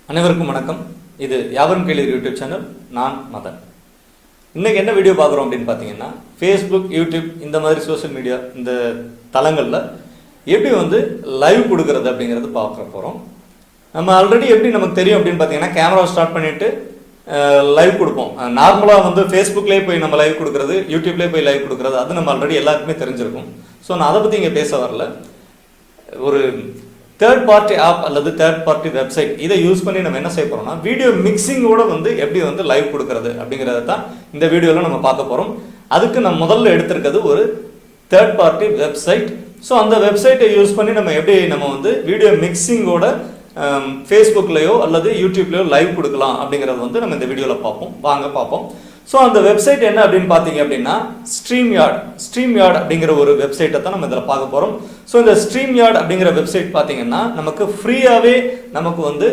அனைவருக்கும் வணக்கம். இது யாவரும் கேளிர் யூடியூப் சேனல். நான் மதன். இன்னைக்கு என்ன வீடியோ பார்க்குறோம் அப்படின்னு பார்த்தீங்கன்னா, ஃபேஸ்புக், யூடியூப் இந்த மாதிரி சோஷியல் மீடியா இந்த தளங்களில் எப்படி லைவ் கொடுக்கறது அப்படிங்கிறது பார்க்க போகிறோம். நம்ம ஆல்ரெடி எப்படி நமக்கு தெரியும் அப்படின்னு பார்த்தீங்கன்னா, கேமரா ஸ்டார்ட் பண்ணிவிட்டு லைவ் கொடுப்போம். நார்மலாக ஃபேஸ்புக்லேயே போய் நம்ம லைவ் கொடுக்குறது, யூடியூப்லேயே போய் லைவ் கொடுக்குறது, அது நம்ம ஆல்ரெடி எல்லாருக்குமே தெரிஞ்சிருக்கும். ஸோ நான் அதை பற்றி இங்கே பேச வரல. ஒரு தேர்ட் பார்ட்டி ஆப் அல்லது தேர்ட் பார்ட்டி வெப்சைட் இதை யூஸ் பண்ணி நம்ம என்ன செய்ய போறோம்னா, வீடியோ மிக்சிங்கோட எப்படி லைவ் கொடுக்கறது அப்படிங்கிறத தான் இந்த வீடியோவில் நம்ம பார்க்க போகிறோம். அதுக்கு நம்ம முதல்ல எடுத்திருக்கிறது ஒரு தேர்ட் பார்ட்டி வெப்சைட். ஸோ அந்த வெப்சைட்டை யூஸ் பண்ணி நம்ம எப்படி வீடியோ மிக்சிங்கோட ஃபேஸ்புக்லேயோ அல்லது யூடியூப்லேயோ லைவ் கொடுக்கலாம் அப்படிங்கிறது நம்ம இந்த வீடியோவில் பார்ப்போம். வாங்க பார்ப்போம். ஸோ அந்த வெப்சைட் என்ன அப்படின்னு பார்த்தீங்க அப்படின்னா, StreamYard அப்படிங்கிற ஒரு வெப்சைட்டை தான் நம்ம இதில் பார்க்க போகிறோம். ஸோ இந்த StreamYard அப்படிங்கிற வெப்சைட் பார்த்தீங்கன்னா, நமக்கு ஃப்ரீயாகவே நமக்கு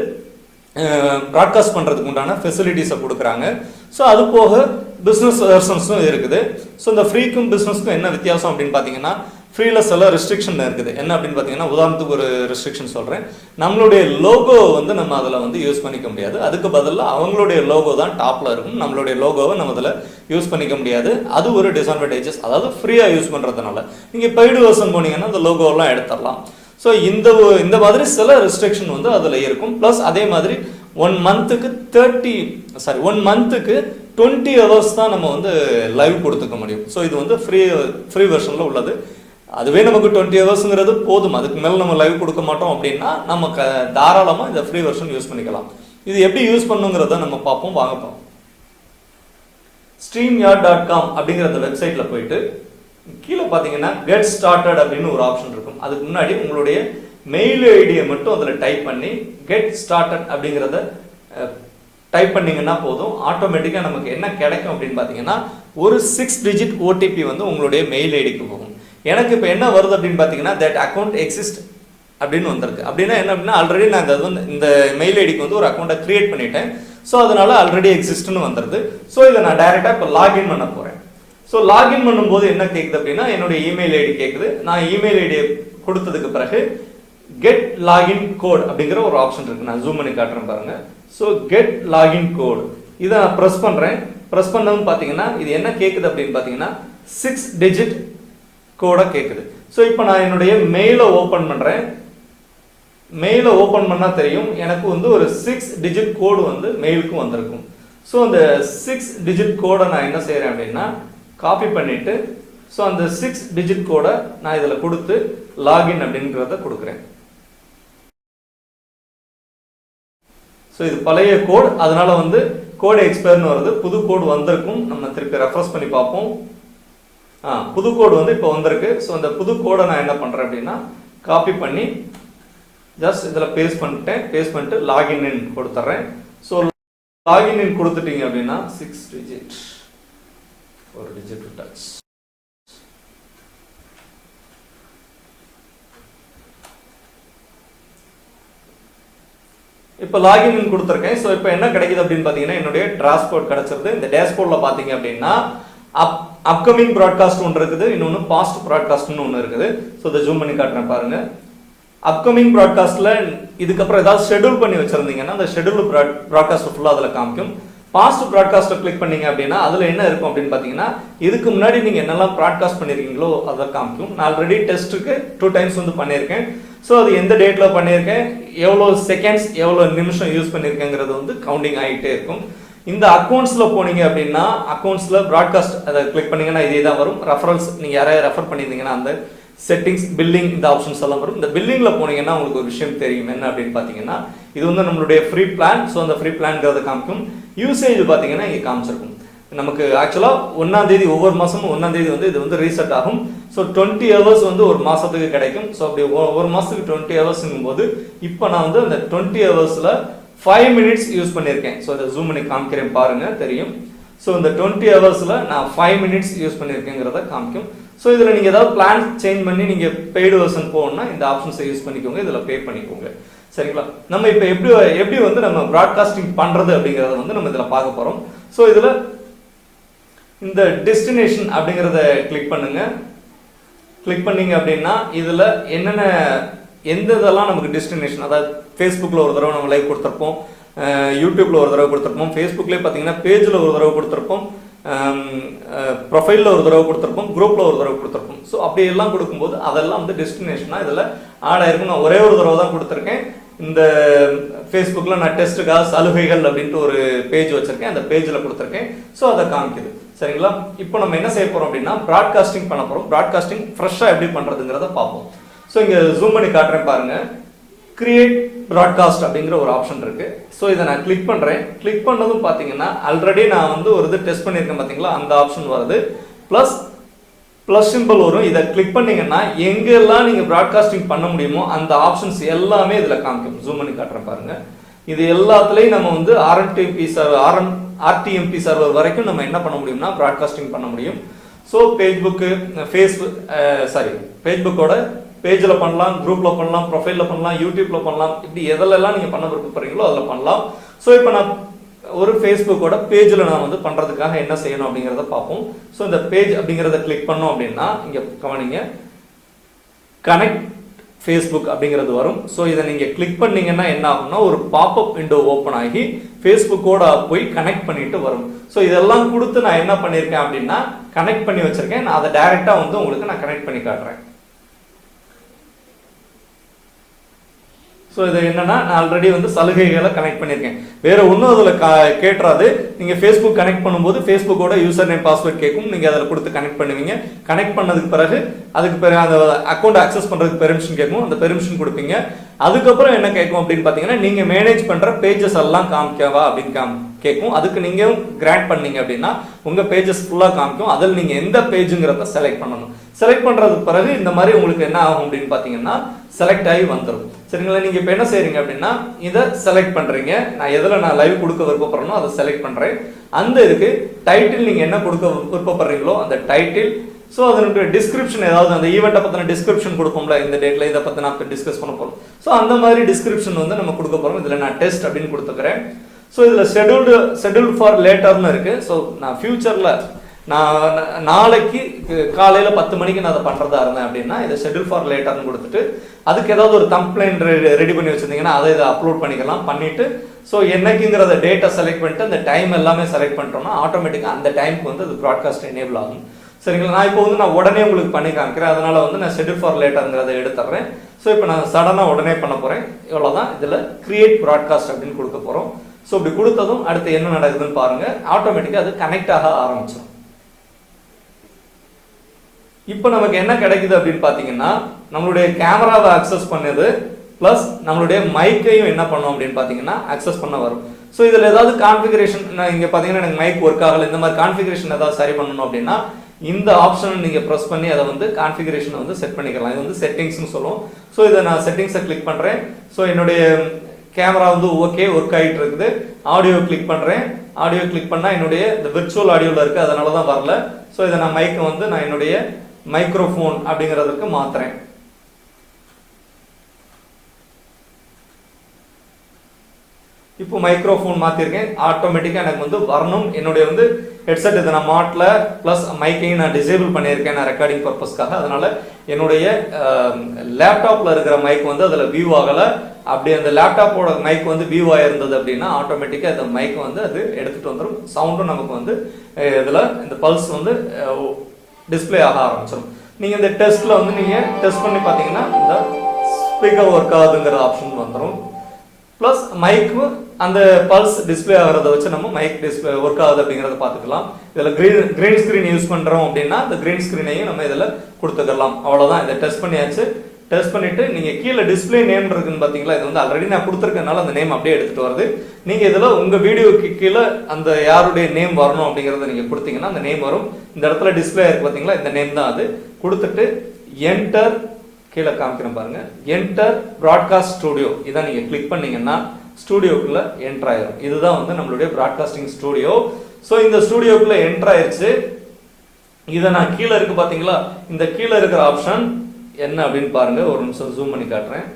ப்ராட்காஸ்ட் பண்ணுறதுக்கு உண்டான ஃபெசிலிட்டிஸை கொடுக்குறாங்க. ஸோ அது போக பிஸ்னஸ் வெர்ஷன்ஸும் இருக்குது. ஸோ இந்த ஃப்ரீக்கும் பிஸ்னஸ்க்கும் என்ன வித்தியாசம் அப்படின்னு பார்த்தீங்கன்னா, ஃப்ரீயில் சில ரெஸ்ட்ரிக்ஷன் இருக்குது. என்ன அப்படின்னு பார்த்தீங்கன்னா, உதாரணத்துக்கு ஒரு ரெஸ்ட்ரிக்ஷன் சொல்கிறேன். நம்மளுடைய லோகோ நம்ம அதில் யூஸ் பண்ணிக்க முடியாது. அதுக்கு பதிலாக அவங்களுடைய லோகோ தான் டாப்பில் இருக்கும். நம்மளுடைய லோகோவை நம்ம அதில் யூஸ் பண்ணிக்க முடியாது. அது ஒரு டிஸ்அட்வான்டேஜஸ். அதாவது ஃப்ரீயாக யூஸ் பண்ணுறதுனால நீங்கள் பெய்டு வெர்ஷன் போனீங்கன்னா அந்த லோகோவெல்லாம் எடுத்துடலாம். ஸோ இந்த மாதிரி சில ரெஸ்ட்ரிக்ஷன் அதில் இருக்கும். ப்ளஸ் அதே மாதிரி 1 மந்த்துக்கு 20 ஹவர்ஸ் தான் நம்ம லைவ் கொடுத்துக்க முடியும். ஸோ இது ஃப்ரீ வெர்ஷனில் உள்ளது. அதுவே நமக்கு 20 ஹவர்ஸுங்கிறது போதும். அதுக்கு மேலே நம்ம லைவ் கொடுக்க மாட்டோம் அப்படின்னா நம்ம தாராளமாக இந்த ஃப்ரீ வெர்ஷன் யூஸ் பண்ணிக்கலாம். இது எப்படி யூஸ் பண்ணுங்கிறத நம்ம பார்ப்போம். வாங்க பார்ப்போம். StreamYard.com அப்படிங்கிற அந்த வெப்சைட்டில் போயிட்டு கீழே பார்த்தீங்கன்னா கெட் ஸ்டார்டட் அப்படின்னு ஒரு ஆப்ஷன் இருக்கும். அதுக்கு முன்னாடி உங்களுடைய மெயில் ஐடியை மட்டும் அதில் டைப் பண்ணி கெட் ஸ்டார்டட் அப்படிங்கிறத டைப் பண்ணிங்கன்னா போதும். ஆட்டோமேட்டிக்காக நமக்கு என்ன கிடைக்கும் அப்படின்னு பார்த்தீங்கன்னா, ஒரு 6 டிஜிட் ஓடிபி உங்களுடைய மெயில் ஐடிக்கு போகும். எனக்கு இப்போ என்ன வருது அப்படின்னு பார்த்தீங்கன்னா, தட் அக்கௌண்ட் எக்ஸிஸ்ட் அப்படின்னு வந்திருக்கு. அப்படின்னா என்ன அப்படின்னா, ஆல்ரெடி நான் இந்த மெயில் ஐடிக்கு ஒரு அக்கௌண்ட்டை கிரியேட் பண்ணிட்டேன். ஸோ அதனால ஆல்ரெடி எக்ஸிஸ்ட்னு வந்துடுது. ஸோ இதை நான் டைரெக்டாக இப்போ லாகின் பண்ண போகிறேன். ஸோ லாகின் பண்ணும்போது என்ன கேட்குது அப்படின்னா, என்னுடைய இமெயில் ஐடி கேட்குது. நான் இமெயில் ஐடியை கொடுத்ததுக்கு பிறகு கெட் லாகின் கோட் அப்படிங்கிற ஒரு ஆப்ஷன் இருக்கு. நான் ஜூம் பண்ணி காட்டுறேன் பாருங்க. ஸோ கெட் லாகின் கோட் இதை நான் ப்ரெஸ் பண்ணுறேன். ப்ரெஸ் பண்ணதுன்னு பார்த்தீங்கன்னா, இது என்ன கேட்குது அப்படின்னு பார்த்தீங்கன்னா, 6 டிஜிட் கோடை கேட்குது. ஸோ இப்போ நான் என்னுடைய மெயிலை ஓப்பன் பண்ணுறேன். மெயிலை ஓப்பன் பண்ணால் தெரியும், எனக்கு ஒரு 6 டிஜிட் கோடு மெயிலுக்கும் வந்திருக்கும். ஸோ அந்த 6 டிஜிட் கோடை நான் என்ன செய்கிறேன் அப்படின்னா, காப்பி பண்ணிவிட்டு ஸோ அந்த 6 டிஜிட் கோடை நான் இதில் கொடுத்து லாகின் அப்படிங்கிறத கொடுக்குறேன். ஸோ இது பழைய கோட், அதனால கோடு எக்ஸ்பயர்னு வருது. புது கோடு வந்திருக்கும். நம்ம திருப்பி ரெஃப்ரெஷ் பண்ணி பார்ப்போம். புது கோடு இப்போ வந்திருக்கு. ஸோ அந்த புது கோடை நான் என்ன பண்ணுறேன் அப்படின்னா, காப்பி பண்ணி ஜஸ்ட் இதில் பேஸ்ட் பண்ணிட்டு லாகின் இன் கொடுத்துட்றேன். ஸோ லாகின் இன் கொடுத்துட்டீங்க அப்படின்னா 6 டிஜிட் ஒரு டிஜிட் டச். இப்போ லாகின் இன் கொடுத்துருக்கேன். ஸோ இப்போ என்ன கிடைக்குது அப்படின்னு பார்த்தீங்கன்னா, என்னுடைய டிராஸ்போர்ட் கிடைச்சிருது. இந்த டேஷ்போர்டில் பார்த்தீங்க அப்படின்னா அப்கமிங் ப்ராட்காஸ்ட் ஒன்று இருக்குது, இன்னொன்று பாஸ்ட் ப்ராட்காஸ்ட்னு ஒன்று இருக்குது. ஸோ இதை ஜூம் பண்ணி காட்டுறேன் பாருங்க. அப்கமிங் ப்ராட்காஸ்ட்ல இதுக்கப்புறம் ஏதாவது ஷெட்யூல் பண்ணி வச்சிருந்தீங்கன்னா அந்த ஷெட்யூல் ப்ராட்காஸ்ட் ஃபுல்லாக அதில் காமிக்கும். பாஸ்ட் ப்ராட்காஸ்ட்டை கிளிக் பண்ணீங்க அப்படின்னா அதில் என்ன இருக்கும் அப்படின்னு பார்த்தீங்கன்னா, இதுக்கு முன்னாடி நீங்கள் என்னெல்லாம் ப்ராட்காஸ்ட் பண்ணியிருக்கீங்களோ அதை காமிக்கும். நான் ஆல்ரெடி டெஸ்ட்டுக்கு 2 டைம்ஸ் பண்ணியிருக்கேன். ஸோ அது எந்த டேட்டில் பண்ணியிருக்கேன், எவ்வளோ செகண்ட்ஸ் எவ்வளோ நிமிஷம் யூஸ் பண்ணியிருக்கேங்கிறது கவுண்டிங் ஆகிட்டே இருக்கும். இந்த அக்கௌண்ட்ஸில் போனீங்க அப்படின்னா, அக்கௌண்ட்ஸில் ப்ராட்காஸ்ட் அதை கிளிக் பண்ணீங்கன்னா இதே தான் வரும். ரெஃபரன்ஸ் நீங்கள் யாரையாவது ரெஃபர் பண்ணியிருந்தீங்கன்னா அந்த செட்டிங்ஸ், பில்லிங், இந்த ஆப்ஷன்ஸ் எல்லாம் வரும். இந்த பில்லிங்கில் போனீங்கன்னா உங்களுக்கு ஒரு விஷயம் தெரியும். என்ன அப்படின்னு பார்த்தீங்கன்னா, இது நம்மளுடைய ஃப்ரீ பிளான். ஸோ அந்த ஃப்ரீ பிளான்ங்கிறத காமிக்கும். யூசேஜ் பார்த்தீங்கன்னா இங்கே காமிச்சிருக்கும். நமக்கு ஆக்சுவலாக 1ஆம் தேதி ஒவ்வொரு மாதமும் 1ஆம் தேதி இது ரீசெட் ஆகும். ஸோ 20 ஹவர்ஸ் ஒரு மாதத்துக்கு கிடைக்கும். ஸோ அப்படி ஒரு மாதத்துக்கு 20 ஹவர்ஸுங்கும் போது இப்போ நான் அந்த 20 ஹவர்ஸில் 5 மினிட்ஸ் யூஸ் பண்ணியிருக்கேன். ஸோ இதை ஜூம் பண்ணி காமிக்கிறேன் பாருங்க, தெரியும். ஸோ இந்த 20 ஹவர்ஸில் நான் 5 மினிட்ஸ் யூஸ் பண்ணியிருக்கேங்கிறத காமிக்கும். ஸோ இதில் நீங்கள் ஏதாவது பிளான் சேஞ்ச் பண்ணி நீங்கள் பெய்டு வெர்ஷன் போகணும்னா இந்த ஆப்ஷன்ஸை யூஸ் பண்ணிக்கோங்க, இதில் பே பண்ணிக்கோங்க. சரிங்களா? நம்ம இப்போ எப்படி நம்ம ப்ராட்காஸ்டிங் பண்ணுறது அப்படிங்கிறத நம்ம இதில் பார்க்க போகிறோம். ஸோ இதில் இந்த டெஸ்டினேஷன் அப்படிங்கிறத கிளிக் பண்ணுங்க. கிளிக் பண்ணீங்க அப்படின்னா இதில் என்னென்ன எந்த இதெல்லாம் நமக்கு டெஸ்டினேஷன், அதாவது ஃபேஸ்புக்கில் ஒரு தடவை நம்ம லைவ் கொடுத்துருப்போம், யூடியூப்ல ஒரு தடவை கொடுத்துருப்போம், ஃபேஸ்புக்லேயே பார்த்தீங்கன்னா பேஜில் ஒரு தடவை கொடுத்துருப்போம், ப்ரொஃபைலில் ஒரு தடவை கொடுத்துருப்போம், குரூப்பில் ஒரு தடவை கொடுத்துருப்போம். ஸோ அப்படி எல்லாம் கொடுக்கும்போது அதெல்லாம் வந்து டெஸ்டினேஷனாக இதில் ஆட் ஆயிருக்கும். நான் ஒரே ஒரு தடவை தான் கொடுத்துருக்கேன். இந்த ஃபேஸ்புக்கில் நான் டெஸ்ட்டுக்காக சலுகைகள் அப்படின்ட்டு ஒரு பேஜ் வச்சுருக்கேன், அந்த பேஜில் கொடுத்துருக்கேன். ஸோ அதை காமிக்குது. சரிங்களா? இப்போ நம்ம என்ன செய்ய போகிறோம் அப்படின்னா ப்ராட்காஸ்டிங் பண்ண போகிறோம். ப்ராட்காஸ்டிங் ஃப்ரெஷ்ஷாக எப்படி பண்ணுறதுங்கிறத பார்ப்போம். ஸோ இங்கே ஜூம் பண்ணி காட்டுறேன் பாருங்கள். கிரியேட் ப்ராட்காஸ்ட் அப்படிங்கிற ஒரு ஆப்ஷன் இருக்கு. ஸோ இதை நான் கிளிக் பண்ணுறேன். கிளிக் பண்ணதும் பார்த்தீங்கன்னா ஆல்ரெடி நான் வந்து ஒரு இது டெஸ்ட் பண்ணியிருக்கேன் பார்த்தீங்களா, அந்த ஆப்ஷன் வருது. ப்ளஸ் சிம்பிள் வரும். இதை கிளிக் பண்ணீங்கன்னா எங்கெல்லாம் நீங்கள் ப்ராட்காஸ்டிங் பண்ண முடியுமோ அந்த ஆப்ஷன்ஸ் எல்லாமே இதில் காமிக்கும். ஜூம் பண்ணி காட்டுறேன் பாருங்க. இது எல்லாத்துலேயும் நம்ம வந்து ஆர்டிஎம்பி சர்வர் வரைக்கும் நம்ம என்ன பண்ண முடியும்னா ப்ராட்காஸ்டிங் பண்ண முடியும். ஸோ ஃபேஸ்புக்கோட பேஜில் பண்ணலாம், குரூப்பில் பண்ணலாம், ப்ரொஃபைலில் பண்ணலாம், யூடியூப்பில் பண்ணலாம். இப்படி எதிலெல்லாம் நீங்கள் பண்ண விருப்பப்படுறீங்களோ அதில் பண்ணலாம். ஸோ இப்போ நான் ஒரு ஃபேஸ்புக்கோட பேஜில் நான் வந்து பண்ணுறதுக்காக என்ன செய்யணும் அப்படிங்கிறத பார்ப்போம். ஸோ இந்த பேஜ் அப்படிங்கிறத கிளிக் பண்ணோம் அப்படின்னா இங்கே கவனிங்க, கனெக்ட் ஃபேஸ்புக் அப்படிங்கிறது வரும். ஸோ இதை நீங்கள் கிளிக் பண்ணீங்கன்னா என்ன ஆகும்னா ஒரு பாப்அப் விண்டோ ஓப்பன் ஆகி ஃபேஸ்புக்கோட போய் கனெக்ட் பண்ணிட்டு வரும். ஸோ இதெல்லாம் கொடுத்து நான் என்ன பண்ணியிருக்கேன் அப்படின்னா கனெக்ட் பண்ணி வச்சிருக்கேன். நான் அதை டைரெக்டாக வந்து உங்களுக்கு நான் கனெக்ட் பண்ணி காட்டுறேன். ஸோ இது என்னன்னா நான் ஆல்ரெடி வந்து சலுகைகளை கனெக்ட் பண்ணியிருக்கேன். வேற ஒன்றும் அதில் கேட்டுறாது. நீங்கள் ஃபேஸ்புக் கனெக்ட் பண்ணும்போது ஃபேஸ்புக்கோட யூசர் நேம் பாஸ்வேர்ட் கேட்கும். நீங்கள் அதில் கொடுத்து கனெக்ட் பண்ணுவீங்க. கனெக்ட் பண்ணதுக்கு பிறகு அந்த அக்கௌண்ட் ஆக்சஸ் பண்ணுறதுக்கு பெர்மிஷன் கேட்கும். அந்த பெர்மிஷன் கொடுப்பீங்க. அதுக்கப்புறம் என்ன கேட்கும் அப்படின்னு பார்த்தீங்கன்னா நீங்கள் மேனேஜ் பண்ணுற பேஜஸ் எல்லாம் காமிக்கவா அப்படின்னு கேட்கும். அதுக்கு நீங்கள் கிராண்ட் பண்ணீங்க அப்படின்னா உங்கள் பேஜஸ் ஃபுல்லாக காமிக்கும். அதில் நீங்கள் எந்த பேஜுங்கிறத செலக்ட் பண்ணணும். செலக்ட் பண்ணுறதுக்கு பிறகு இந்த மாதிரி உங்களுக்கு என்ன ஆகும் அப்படின்னு பார்த்தீங்கன்னா செலக்ட் ஆகி வந்துடும். சரிங்களா? நீங்கள் இப்போ என்ன செய்றீங்க அப்படின்னா இதை செலக்ட் பண்ணுறீங்க. நான் எதில் நான் லைவ் கொடுக்க விருப்பப்படுறேனோ அதை செலக்ட் பண்ணுறேன். அந்த இதுக்கு டைட்டில் நீங்கள் என்ன கொடுக்க விருப்பப்படுறீங்களோ அந்த டைட்டில். ஸோ அதனுடைய டிஸ்கிரிப்ஷன் ஏதாவது அந்த ஈவெண்ட்டை பற்றின டிஸ்கிரிப்ஷன் கொடுப்போம்ல, இந்த டேட்டில் இதை பற்றி நான் டிஸ்கஸ் பண்ண போகிறோம். ஸோ அந்த மாதிரி டிஸ்கிரிப்ஷன் வந்து நம்ம கொடுக்க போகிறோம். இதில் நான் டெஸ்ட் அப்படின்னு கொடுத்துக்கிறேன். ஸோ இதில் ஷெட்யூல்டு ஃபார் லேட்டர்னு இருக்குது. ஸோ நான் ஃபியூச்சரில் நான் நாளைக்கு காலையில் 10 மணிக்கு நான் அதை பண்ணுறதா இருந்தேன் அப்படின்னா இதை ஷெட்யூல் ஃபார் லேட்டர்னு கொடுத்துட்டு அதுக்கு ஏதாவது ஒரு கம்ப்ளைண்ட் ரெடி பண்ணி வச்சுருந்தீங்கன்னா அதை இதை அப்லோட் பண்ணிக்கலாம். பண்ணிவிட்டு ஸோ என்னைக்குங்கிறத டேட்டை செலக்ட் பண்ணிட்டு அந்த டைம் எல்லாமே செலக்ட் பண்ணிட்டோம்னா ஆட்டோமேட்டிக்காக அந்த டைமுக்கு வந்து அது ப்ராட்காஸ்ட் எனேபிள் ஆகும். சரிங்களா? நான் இப்போ வந்து நான் உடனே உங்களுக்கு பண்ணி காமிக்கிறேன். அதனால வந்து நான் ஷெட்யூல் ஃபார் லேட்டர்ங்கிறத எடுத்துறேன். ஸோ இப்போ நான் சடனாக உடனே பண்ண போகிறேன். இவ்வளோதான். இதில் கிரியேட் ப்ராட்காஸ்ட் அப்படின்னு கொடுக்க போகிறோம். ஸோ இப்படி கொடுத்ததும் அடுத்து என்ன நடக்குதுன்னு பாருங்கள். ஆட்டோமேட்டிக்காக அது கனெக்ட் ஆக ஆரம்பிச்சிடும். இப்போ நமக்கு என்ன கிடைக்குது அப்படின்னு பார்த்தீங்கன்னா நம்மளுடைய கேமராவை அக்சஸ் பண்ணது ப்ளஸ் நம்மளுடைய மைக்கையும் என்ன பண்ணோம் அப்படின்னு பார்த்தீங்கன்னா அக்சஸ் பண்ண வரும். ஸோ இதில் ஏதாவது கான்ஃபிகரேஷன் இங்கே பார்த்தீங்கன்னா எனக்கு மைக் ஒர்க் ஆகலை, இந்த மாதிரி கான்ஃபிகரேஷன் ஏதாவது சரி பண்ணணும் அப்படின்னா இந்த ஆப்ஷனை நீங்கள் ப்ரெஸ் பண்ணி அதை வந்து கான்ஃபிகரேஷனை வந்து செட் பண்ணிக்கலாம். இது வந்து செட்டிங்ஸ்னு சொல்லுவோம். ஸோ இதை நான் செட்டிங்ஸை கிளிக் பண்ணுறேன். ஸோ என்னுடைய கேமரா வந்து ஓகே ஒர்க் ஆகிட்டு இருக்குது. ஆடியோ கிளிக் பண்ணுறேன். ஆடியோ கிளிக் பண்ணால் என்னுடைய இந்த விர்ச்சுவல் ஆடியோவில் இருக்குது, அதனால தான் வரல. ஸோ இதை நான் மைக்கை வந்து நான் என்னுடைய மைக்ரோஃபோன் அப்படிங்கிறதுக்கு மாத்துறேன். இப்போ மைக்ரோஃபோன் மாத்திருக்கேன். ஆட்டோமேட்டிக்கா எனக்கு வந்து வரணும். என்னுடைய வந்து ஹெட்செட் இதை நான் மாட்டல, பிளஸ் மைக்கையும் நான் டிசேபிள் பண்ணியிருக்கேன் நான் ரெக்கார்டிங் பர்பஸ்க்காக. அதனால என்னுடைய லேப்டாப்ல இருக்கிற மைக் வந்து அதில் வியூ ஆகலை. அப்படி அந்த லேப்டாப்போட மைக் வந்து வியூ ஆயிருந்தது அப்படின்னா ஆட்டோமேட்டிக்காக அந்த மைக் வந்து அது எடுத்துட்டு வந்துடும். சவுண்டும் நமக்கு வந்து இதில் இந்த பல்ஸ் வந்து டிஸ்பிளே ஆக ஆரம்பிச்சிடும். நீங்கள் இந்த டெஸ்ட்டில் வந்து நீங்கள் டெஸ்ட் பண்ணி பார்த்தீங்கன்னா இந்த ஸ்பீக்கர் ஒர்க் ஆகுதுங்கிற ஆப்ஷன் வந்துடும். ப்ளஸ் மைக்கு அந்த பல்ஸ் டிஸ்பிளே ஆகிறத வச்சு நம்ம மைக் டிஸ்பிளே ஒர்க் ஆகுது அப்படிங்கிறத பார்த்துக்கலாம். இதில் கிரீன் ஸ்க்ரீன் யூஸ் பண்ணுறோம் அப்படின்னா இந்த கிரீன் ஸ்க்ரீனையும் நம்ம இதில் கொடுத்துக்கலாம். அவ்வளோதான். இதை டெஸ்ட் பண்ணியாச்சு. டெஸ்ட் பண்ணிட்டு நீங்கள் கீழே டிஸ்பிளே நேம் இருக்குன்னு பார்த்தீங்களா, இது வந்து ஆல்ரெடி நான் கொடுத்துருக்கனால அந்த நேம் அப்படியே எடுத்துகிட்டு வருது. நீங்கள் இதில் உங்கள் வீடியோக்கு கீழே அந்த யாருடைய நேம் வரணும் அப்படிங்கிறத நீங்கள் கொடுத்தீங்கன்னா அந்த நேம் வரும். இந்த இடத்துல டிஸ்பிளே இருக்கு பார்த்தீங்களா, இந்த நேம் தான் அது. கொடுத்துட்டு என்டர் கீழே காமிக்கிறேன் பாருங்க, என்டர் ப்ராட்காஸ்ட் ஸ்டுடியோ இதை நீங்கள் கிளிக் பண்ணீங்கன்னா ஸ்டுடியோக்குள்ள என்டர் ஆயிரும். இதுதான் வந்து நம்மளுடைய ப்ராட்காஸ்டிங் ஸ்டுடியோ. ஸோ இந்த ஸ்டுடியோக்குள்ள என்டர் ஆயிருச்சு. இதை நான் கீழே இருக்கு பார்த்தீங்களா, இந்த கீழே இருக்கிற ஆப்ஷன் என்ன அப்படின்னு பாருங்க. ஒரு நிமிஷம் ஜூம் பண்ணி காட்டுறேன்.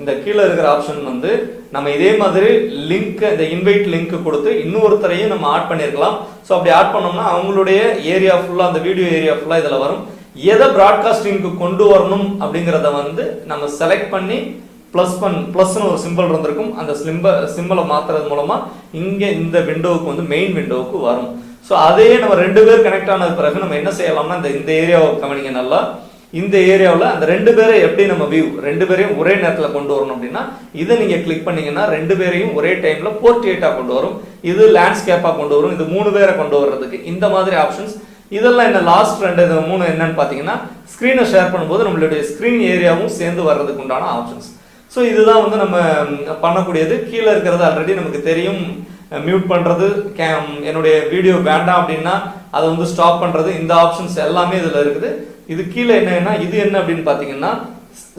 இந்த கீழே இருக்கிற ஆப்ஷன் வந்து நம்ம இதே மாதிரி லிங்க், இந்த இன்வைட் லிங்க் கொடுத்து இன்னொருத்தரையும் நம்ம ஆட் பண்ணியிருக்கலாம். ஸோ அப்படி ஆட் பண்ணோம்னா அவங்களுடைய ஏரியா ஃபுல்லாக, அந்த வீடியோ ஏரியா ஃபுல்லாக இதில் வரும். எதை ப்ராட்காஸ்டிங்க்கு கொண்டு வரணும் அப்படிங்கிறத வந்து நம்ம செலக்ட் பண்ணி ப்ளஸ்னு ஒரு சிம்பிள் இருந்திருக்கும். அந்த சிம்பிளை மாத்துறது மூலமா இங்க இந்த விண்டோவுக்கு வந்து மெயின் விண்டோவுக்கு வரும். ஸோ அதையே நம்ம 2 பேர் கனெக்ட் ஆனது பிறகு நம்ம என்ன செய்யலாம்னா இந்த ஏரியாவை கவனிங்க நல்லா. இந்த ஏரியாவில் அந்த 2 பேரை எப்படி நம்ம வியூ 2 பேரையும் ஒரே நேரத்தில் கொண்டு வரணும் அப்படின்னா இதை நீங்க கிளிக் பண்ணீங்கன்னா 2 பேரையும் ஒரே டைம்ல போர்ட்ரேட்டா கொண்டு வரும். இது லேண்ட்ஸ்கேப்பா கொண்டு வரும். இது 3 பேரை கொண்டு வர்றதுக்கு இந்த மாதிரி ஆப்ஷன்ஸ். இதெல்லாம் என்ன லாஸ்ட் 3 என்னன்னு பாத்தீங்கன்னா ஸ்கிரீனை ஷேர் பண்ணும்போது நம்மளுடைய ஸ்கிரீன் ஏரியாவும் சேர்ந்து வர்றதுக்கு உண்டான ஆப்ஷன்ஸ். ஸோ இதுதான் வந்து நம்ம பண்ணக்கூடியது. கீழே இருக்கிறது ஆல்ரெடி நமக்கு தெரியும். மியூட் பண்றது, என்னுடைய வீடியோ வேண்டாம் அப்படின்னா அதை வந்து ஸ்டாப் பண்றது, இந்த ஆப்ஷன்ஸ் எல்லாமே இதுல இருக்குது. இது கீழே என்னன்னா இது என்ன அப்படின்னு பாத்தீங்கன்னா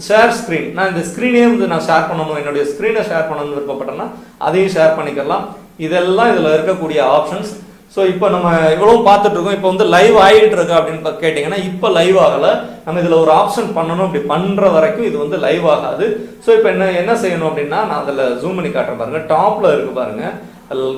ஷேர் ஸ்கிரீன். நான் இந்த ஸ்கிரீனே வந்து நான் ஷேர் பண்ணணும், என்னுடைய ஸ்கிரீனை ஷேர் பண்ணணும்னு விருப்பப்பட்டேன்னா அதையும் ஷேர் பண்ணிக்கலாம். இதெல்லாம் இதுல இருக்கக்கூடிய ஆப்ஷன்ஸ். ஸோ இப்போ நம்ம இவ்வளவு பார்த்துட்டு இருக்கோம். இப்போ வந்து லைவ் ஆகிட்டு இருக்கு அப்படின்னு கேட்டீங்கன்னா இப்போ லைவ் ஆகல. நம்ம இதுல ஒரு ஆப்ஷன் பண்ணணும். அப்படி பண்ற வரைக்கும் இது வந்து லைவ் ஆகாது. ஸோ இப்போ என்ன செய்யணும் அப்படின்னா நான் அதுல ஜூம் பண்ணி காட்டுறேன் பாருங்க. டாப்ல இருக்கு பாருங்க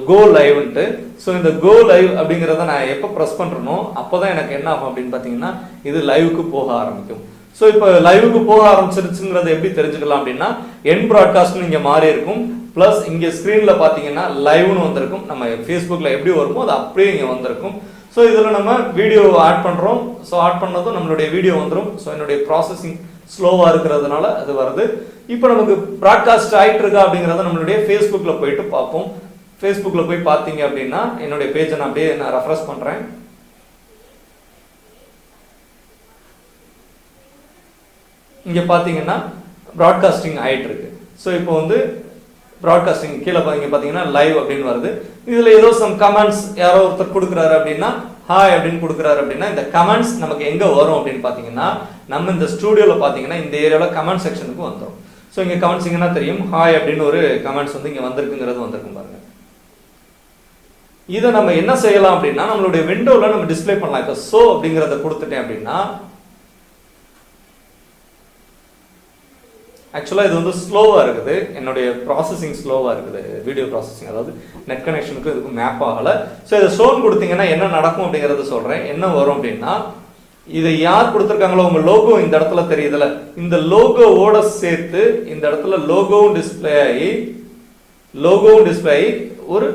கோ லைவ்ன்ட்டு. ஸோ இந்த கோ லைவ் அப்படிங்கிறத நான் எப்போ ப்ரெஸ் பண்றேனோ அப்போதான் எனக்கு என்ன ஆகும் அப்படின்னு பாத்தீங்கன்னா இது லைவுக்கு போக ஆரம்பிக்கும். ஸோ இப்போ லைவுக்கு போக ஆரம்பிச்சிருச்சுங்கிறத எப்படி தெரிஞ்சுக்கலாம் அப்படின்னா என் ப்ராட்காஸ்ட்னு இங்க மாறி இருக்கும். பிளஸ் இங்க ஸ்கிரீன்ல பாத்தீங்கன்னா லைவ்னு வந்திருக்கும். நம்ம ஃபேஸ்புக்ல எப்படி வருமோ அது அப்படியே இங்க வந்திருக்கும். ஸோ இதுல நம்ம வீடியோ ஆட் பண்றோம். ஸோ ஆட் பண்ணதும் நம்மளுடைய வீடியோ வந்துடும். ஸோ என்னுடைய ப்ராசஸிங் ஸ்லோவா இருக்கிறதுனால அது வருது. இப்போ நமக்கு ப்ராட்காஸ்ட் ஆயிட்டு இருக்கா அப்படிங்கறத நம்மளுடைய ஃபேஸ்புக்ல போயிட்டு பார்ப்போம். ஃபேஸ்புக்ல போய் பாத்தீங்க அப்படின்னா என்னுடைய பேஜை நான் அப்படியே ரெஃப்ரெஷ் பண்றேன். இங்க பாத்தீங்கன்னா ப்ராட்காஸ்டிங் ஆயிட்டு இருக்கு. ஸோ இப்போ வந்து ப்ராட்காஸ்டிங் கீழே பாத்தீங்கன்னா லைவ் அப்படின்னு வருது. இதுல ஏதோ சம் கமெண்ட்ஸ் யாரோ ஒருத்தர் கொடுக்குறாரு அப்படின்னா ஹாய் அப்படின்னு கொடுக்குறாரு அப்படின்னா இந்த கமெண்ட்ஸ் நமக்கு எங்க வரும் அப்படின்னு பாத்தீங்கன்னா நம்ம இந்த ஸ்டூடியோல பாத்தீங்கன்னா இந்த ஏரியாவில் கமெண்ட் செக்ஷனுக்கு வந்துடும். ஸோ இங்க கமெண்ட்ஸிங்கன்னா தெரியும் ஹாய் அப்படின்னு ஒரு கமெண்ட்ஸ் வந்து இங்க வந்திருக்குங்கிறது வந்திருக்கும் பாருங்க. இதை நம்ம என்ன செய்யலாம் அப்படின்னா நம்மளுடைய விண்டோல நம்ம டிஸ்பிளே பண்ணலாம். இப்போ ஷோ அப்படிங்கறத கொடுத்துட்டேன் அப்படின்னா ஆக்சுவலா இது வந்து ஸ்லோவா இருக்குது. என்னுடைய ப்ராசஸிங் ஸ்லோவா இருக்குது. வீடியோ ப்ராசஸிங் அதாவது நெட் கனெக்ஷனுக்கு இதுக்கு மேப் ஆகல. ஸோ இதை ஷோன் கொடுத்தீங்கன்னா என்ன நடக்கும் அப்படிங்கறத சொல்றேன். என்ன வரும் அப்படின்னா இதை யார் கொடுத்துருக்காங்களோ உங்க லோகோ இந்த இடத்துல தெரியுதுல, இந்த லோகோவோட சேர்த்து இந்த இடத்துல லோகோவும் டிஸ்பிளே ஆகி ஒரு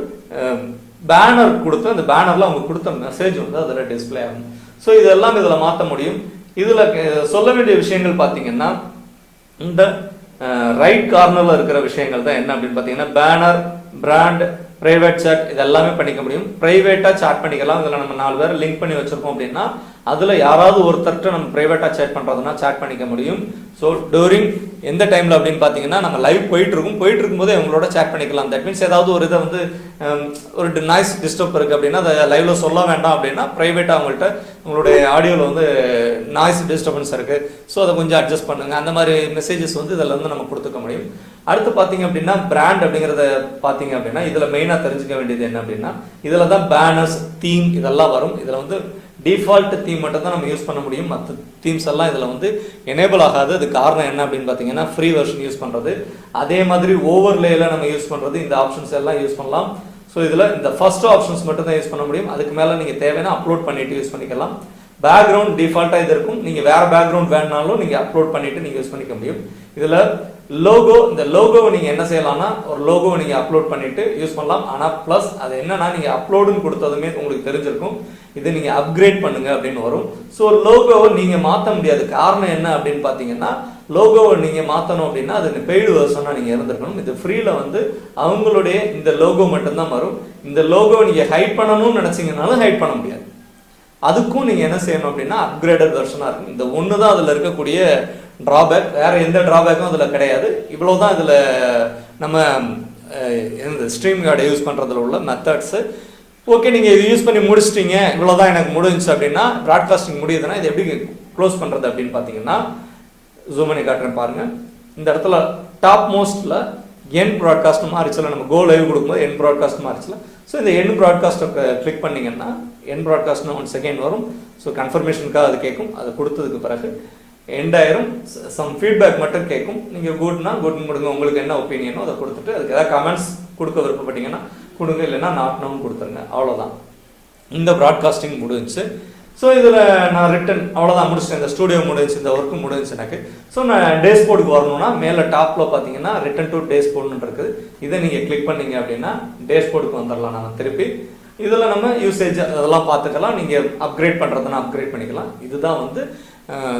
பேனர் கொடுத்து அந்த பேனர்ல அவங்க கொடுத்த மெசேஜ் வந்து அதுல டிஸ்பிளே ஆகும். ஸோ இதெல்லாம் இதுல மாற்ற முடியும். இதுல சொல்ல வேண்டிய விஷயங்கள் பாத்தீங்கன்னா இந்த ரைட் கார்னர்ல இருக்கிற விஷயங்கள் தான் என்ன அப்படின்னு பாத்தீங்கன்னா பேனர், பிராண்ட், பிரைவேட் சாட் இதெல்லாமே பண்ணிக்க முடியும். பிரைவேட்டா சாட் பண்ணிக்கலாம். இதுல நம்ம 4 பேர் லிங்க் பண்ணி வச்சிருக்கோம் அப்படின்னா அதுல யாராவது ஒருத்தர்கிட்ட நம்ம பிரைவேட்டா சேட் பண்றதுன்னா சாட் பண்ணிக்க முடியும். ஸோ டூரிங் எந்த டைம்ல அப்படின்னு பாத்தீங்கன்னா நம்ம லைவ் போயிட்டு இருக்கும்போது அவங்களோட சேட் பண்ணிக்கலாம். தட் மீன்ஸ் ஏதாவது ஒரு இதை வந்து ஒரு நாய்ஸ் டிஸ்டர்ப் இருக்கு அப்படின்னா அதை லைவ்ல சொல்ல வேண்டாம் அப்படின்னா பிரைவேட்டா அவங்கள்ட்ட உங்களுடைய ஆடியோல வந்து நாய்ஸ் டிஸ்டர்பன்ஸ் இருக்கு, ஸோ அதை கொஞ்சம் அட்ஜஸ்ட் பண்ணுங்க, அந்த மாதிரி மெசேஜஸ் வந்து இதில் வந்து நம்ம கொடுத்துக்க முடியும். அடுத்து பாத்தீங்க அப்படின்னா பிராண்ட் அப்படிங்கறத பாத்தீங்க அப்படின்னா இதுல மெயினா தெரிஞ்சுக்க வேண்டியது என்ன அப்படின்னா இதுல தான் பேனர்ஸ், தீம் இதெல்லாம் வரும். இதுல வந்து டிஃபால்ட் தீம் மட்டும் தான் நம்ம யூஸ் பண்ண முடியும். மற்ற தீம்ஸ் எல்லாம் இதுல வந்து எனேபிள் ஆகாது. அது காரணம் என்ன அப்படின்னு பாத்தீங்கன்னா ஃப்ரீ வெர்ஷன் யூஸ் பண்றது. அதே மாதிரி ஓவர்லேல நம்ம யூஸ் பண்றது இந்த ஆப்ஷன்ஸ் எல்லாம் யூஸ் பண்ணலாம். ஸோ இதுல இந்த ஃபர்ஸ்ட் ஆப்ஷன்ஸ் மட்டும் தான் யூஸ் பண்ண முடியும். அதுக்கு மேல நீங்க தேவைன்னா அப்லோட் பண்ணிட்டு யூஸ் பண்ணிக்கலாம். பேக்ரவுண்ட் டிஃபால்ட்டா இது இருக்கும். நீங்க வேற பேக்ரவுண்ட் வேணாலும் நீங்க அப்லோட் பண்ணிட்டு நீங்க யூஸ் பண்ணிக்க முடியும். இதுல லோகோ, இந்த லோகோவை நீங்க என்ன செய்யலாம்னா ஒரு லோகோவை நீங்க அப்லோட் பண்ணிட்டு யூஸ் பண்ணலாம். ஆனா பிளஸ் அது என்னன்னா நீங்க அப்லோடுன்னு கொடுத்ததுமே உங்களுக்கு தெரிஞ்சிருக்கும் இது நீங்க அப்கிரேட் பண்ணுங்க அப்படின்னு வரும். ஸோ லோகோவை நீங்க மாற்ற முடியாது. காரணம் என்ன அப்படின்னு பாத்தீங்கன்னா லோகோவை நீங்க மாத்தணும் அப்படின்னா அது பெய்டு வெர்ஷனா நீங்க இருந்திருக்கணும். இது ஃப்ரீல வந்து அவங்களுடைய இந்த லோகோ மட்டும்தான் வரும். இந்த லோகோவை நீங்க ஹைட் பண்ணணும்னு நினைச்சீங்கன்னாலும் ஹைட் பண்ண முடியாது. அதுக்கும் நீங்க என்ன செய்யணும் அப்படின்னா அப்கிரேடட் வெர்ஷனா இருக்கும். இந்த ஒண்ணுதான் அதுல இருக்கக்கூடிய டிராபேக். வேற எந்த டிராபேக்கும் அதுல கிடையாது. இவ்வளவுதான் இதுல நம்ம StreamYard யூஸ் பண்றதுல உள்ள மெத்தட்ஸ். ஓகே, நீங்க இது யூஸ் பண்ணி முடிச்சிட்டீங்க, இவ்வளவுதான் எனக்கு முடிஞ்சுச்சு அப்படின்னா பிராட்காஸ்டிங் முடியுதுன்னா இது எப்படி க்ளோஸ் பண்றது அப்படின்னு பாத்தீங்கன்னா ஜூம் பண்ணி காட்டுறேன் பாருங்க. இந்த இடத்துல டாப் மோஸ்ட்ல என் ப்ராட்காஸ்ட் மாறிச்சுல, நம்ம கோ லைவ் கொடுக்கும்போது என் ப்ராட்காஸ்ட் மாறிச்சுல. ஸோ இந்த என் ப்ராட்காஸ்ட்டை கிளிக் பண்ணீங்கன்னா என் ப்ராட்காஸ்ட்னு 1 செகண்ட் வரும். ஸோ கன்ஃபர்மேஷனுக்காக அது கேட்கும். அது கொடுத்ததுக்கு பிறகு எண்ட் ஆயிரும். சம் ஃபீட்பேக் மட்டும் கேட்கும். நீங்க குட்னா குட்னு கொடுங்க, உங்களுக்கு என்ன ஒப்பீனியனோ அதை கொடுத்துட்டு அதுக்கு ஏதாவது கமெண்ட்ஸ் கொடுக்க விருப்பப்பட்டீங்கன்னா கொடுங்க, இல்லைன்னா நாட் நோன்னு கொடுத்துருங்க. அவ்வளோதான். இந்த ப்ராட்காஸ்டிங் முடிஞ்சு. ஸோ இதில் நான் ரிட்டன் அவ்வளோதான் முடிச்சிட்டேன். இந்த ஸ்டூடியோ முடிஞ்சு, இந்த ஒர்க்கு முடிஞ்சு எனக்கு. ஸோ நான் டேஷ்போர்டுக்கு வரணும்னா மேலே டாப்பில் பார்த்தீங்கன்னா ரிட்டன் டு டேஷ்போர்டுன்னு இருக்குது. இதை நீங்கள் கிளிக் பண்ணீங்க அப்படின்னா டேஷ்போர்டுக்கு வந்துடலாம். நம்ம திருப்பி இதில் நம்ம யூசேஜ் அதெல்லாம் பார்த்துக்கலாம். நீங்கள் அப்கிரேட் பண்ணுறதுனா அப்கிரேட் பண்ணிக்கலாம். இதுதான் வந்து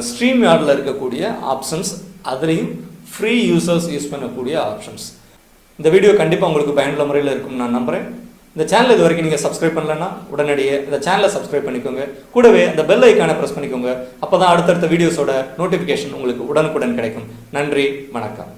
StreamYardல இருக்கக்கூடிய ஆப்ஷன்ஸ், அதுலேயும் ஃப்ரீ யூசர்ஸ் யூஸ் பண்ணக்கூடிய ஆப்ஷன்ஸ். இந்த வீடியோ கண்டிப்பாக உங்களுக்கு பயனுள்ள முறையில் இருக்கும்னு நான் நம்புகிறேன். இந்த சேனல் இது வரைக்கும் நீங்கள் சப்ஸ்கிரைப் பண்ணலன்னா உடனடியே இந்த சேனலை சப்ஸ்கிரைப் பண்ணிக்கோங்க. கூடவே அந்த பெல் ஐக்கானை ப்ரெஸ் பண்ணிக்கோங்க. அப்போ தான் அடுத்தடுத்த வீடியோஸோட நோட்டிஃபிகேஷன் உங்களுக்கு உடனுக்குடன் கிடைக்கும். நன்றி, வணக்கம்.